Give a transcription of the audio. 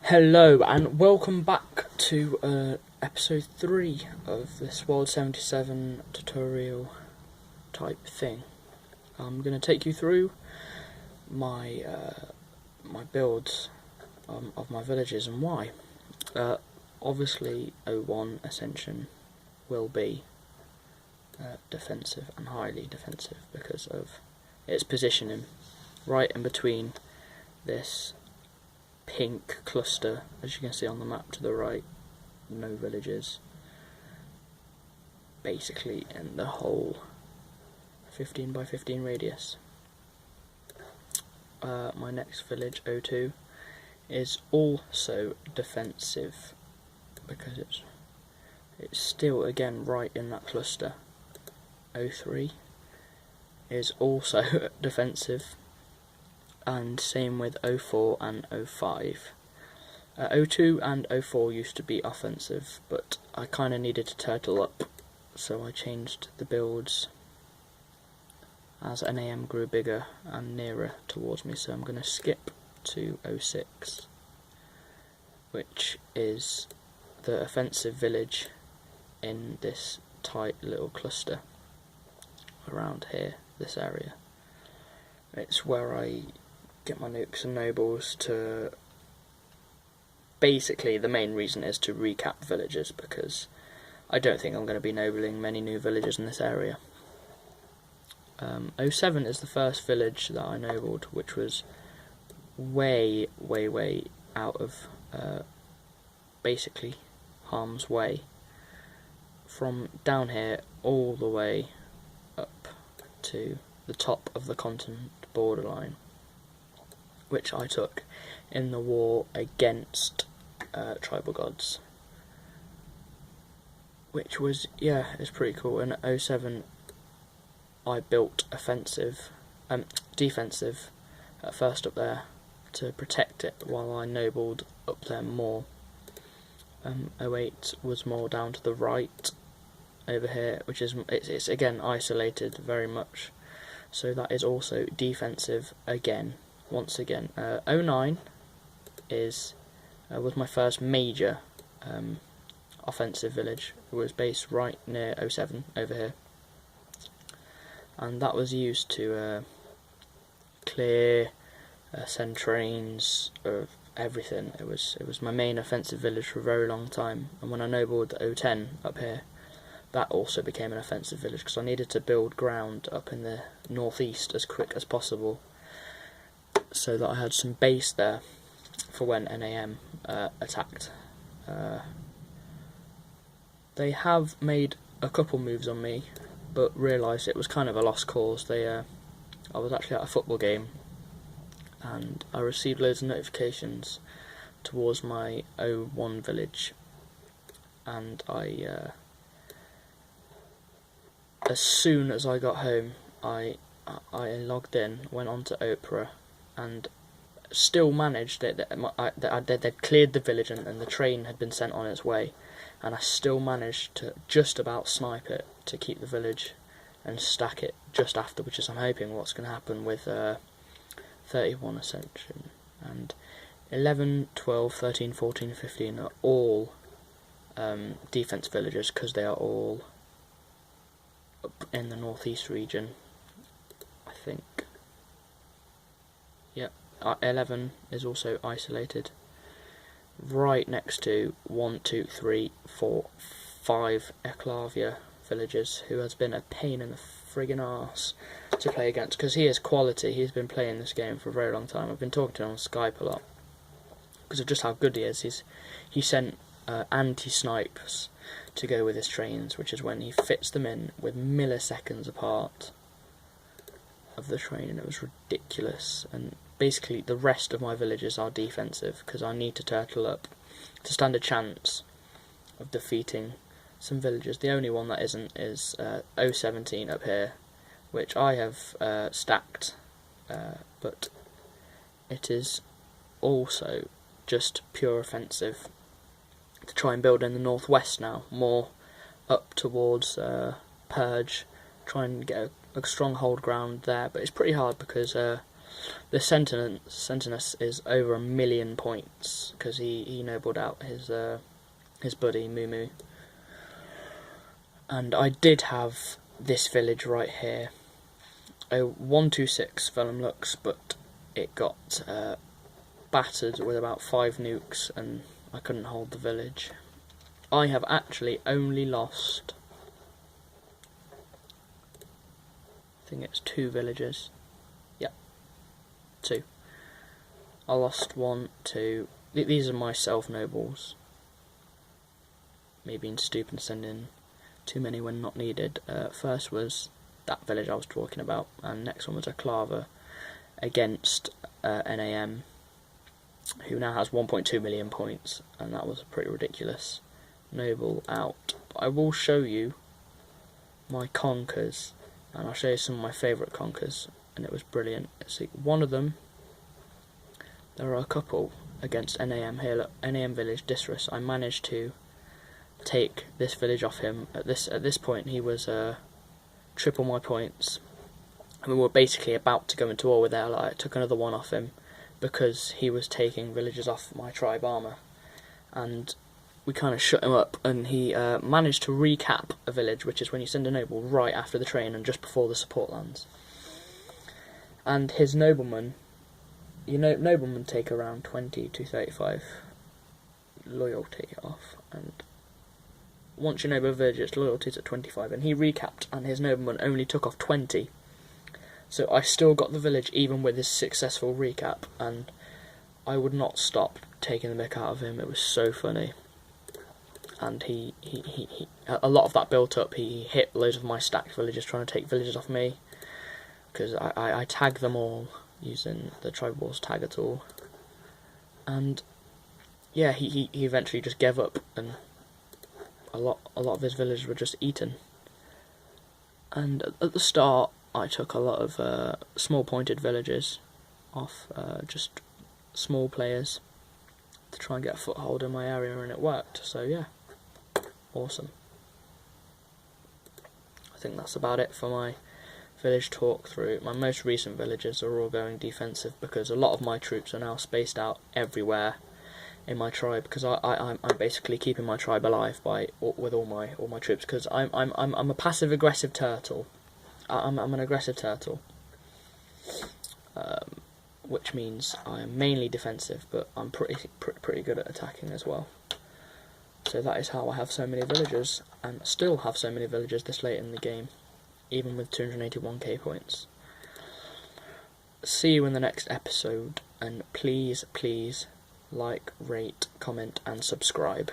Hello and welcome back to episode 3 of this W77 tutorial type thing. I'm going to take you through my builds of my villages and why. Obviously O1 Ascension will be defensive and highly defensive because of its positioning right in between this pink cluster, as you can see on the map to the right. No villages basically in the whole 15 by 15 radius. My next village, O2, is also defensive because it's still again right in that cluster. O3 is also defensive, and same with O4 and O5. O2 and O4 used to be offensive, but I kind of needed to turtle up, so I changed the builds as NAM grew bigger and nearer towards me. So I'm going to skip to O6, which is the offensive village in this tight little cluster around here, this area. It's where I get my nukes and nobles to. Basically, the main reason is to recap villages, because I don't think I'm going to be nobling many new villages in this area. O7 is the first village that I nobled, which was way out of basically harm's way. From down here all the way up to the top of the continent borderline, which I took in the war against tribal gods, which was, it's pretty cool. In O7 I built defensive at first up there to protect it while I nobled up there more. O8 was more down to the right over here, which is it's again isolated very much, so that is also defensive again. Once again, O9 was my first major offensive village. It was based right near O7 over here, and that was used to clear, send trains of everything. It was my main offensive village for a very long time. And when I nobled the O10 up here, that also became an offensive village, because I needed to build ground up in the northeast as quick as possible, so that I had some base there for when NAM attacked. They have made a couple moves on me, but realised it was kind of a lost cause. I was actually at a football game, and I received loads of notifications towards my O1 village, and as soon as I got home, I logged in, went on to Ep.3, and still managed it. They'd cleared the village and the train had been sent on its way, and I still managed to just about snipe it to keep the village and stack it just after, which is I'm hoping what's going to happen with 31 Ascension. And 11, 12, 13, 14, 15 are all defense villages, because they are all up in the northeast region, I think. Yep, 11 is also isolated right next to 1, 2, 3, 4, 5 Eclavia villages, who has been a pain in the friggin' arse to play against, because he is quality. He's been playing this game for a very long time. I've been talking to him on Skype a lot because of just how good he is. He sent anti-snipes to go with his trains, which is when he fits them in with milliseconds apart of the train, and it was ridiculous. And basically the rest of my villages are defensive, because I need to turtle up to stand a chance of defeating some villages. The only one that isn't is O17 up here, which I have stacked, but it is also just pure offensive to try and build in the northwest now, more up towards Purge, try and get a stronghold ground there. But it's pretty hard, because The Sentinus is over 1 million points because he nobled out his buddy Moo. And I did have this village right here, a 126 Vellum Lux, but it got battered with about 5 nukes and I couldn't hold the village. I have actually only lost, I think it's 2 villages. Yeah, 2. I lost 1, 2. These are my self-nobles. Me being stupid and sending too many when not needed. First was that village I was talking about, and next one was a Clava against NAM, who now has 1.2 million points, and that was pretty ridiculous. Noble out. But I will show you my conkers, and I'll show you some of my favourite conkers, and it was brilliant. See, one of them, there are a couple against NAM here. Look, NAM village Disrus. I managed to take this village off him. At this point, he was triple my points, and we were basically about to go into war with it. I took another one off him because he was taking villages off my tribe armour, and we kind of shut him up, and he managed to recap a village, which is when you send a noble right after the train and just before the support lands. And his noblemen, noblemen take around 20 to 35 loyalty off, and once your noble village's loyalty's at 25, and he recapped, and his nobleman only took off 20. So I still got the village even with his successful recap, and I would not stop taking the mick out of him. It was so funny. And he a lot of that built up. He hit loads of my stacked villages trying to take villages off me, because I tagged them all using the tribalwars tagger tool. And yeah, he eventually just gave up, and a lot of his villages were just eaten. And at the start, I took a lot of small pointed villages off, just small players, to try and get a foothold in my area, and it worked. So yeah, awesome. I think that's about it for my village talk through. My most recent villages are all going defensive because a lot of my troops are now spaced out everywhere in my tribe, because I'm basically keeping my tribe alive with all my troops, because I'm a passive aggressive turtle. I'm an aggressive turtle, which means I'm mainly defensive, but I'm pretty good at attacking as well. So that is how I have so many villagers, and still have so many villagers this late in the game, even with 281k points. See you in the next episode, and please like, rate, comment and subscribe.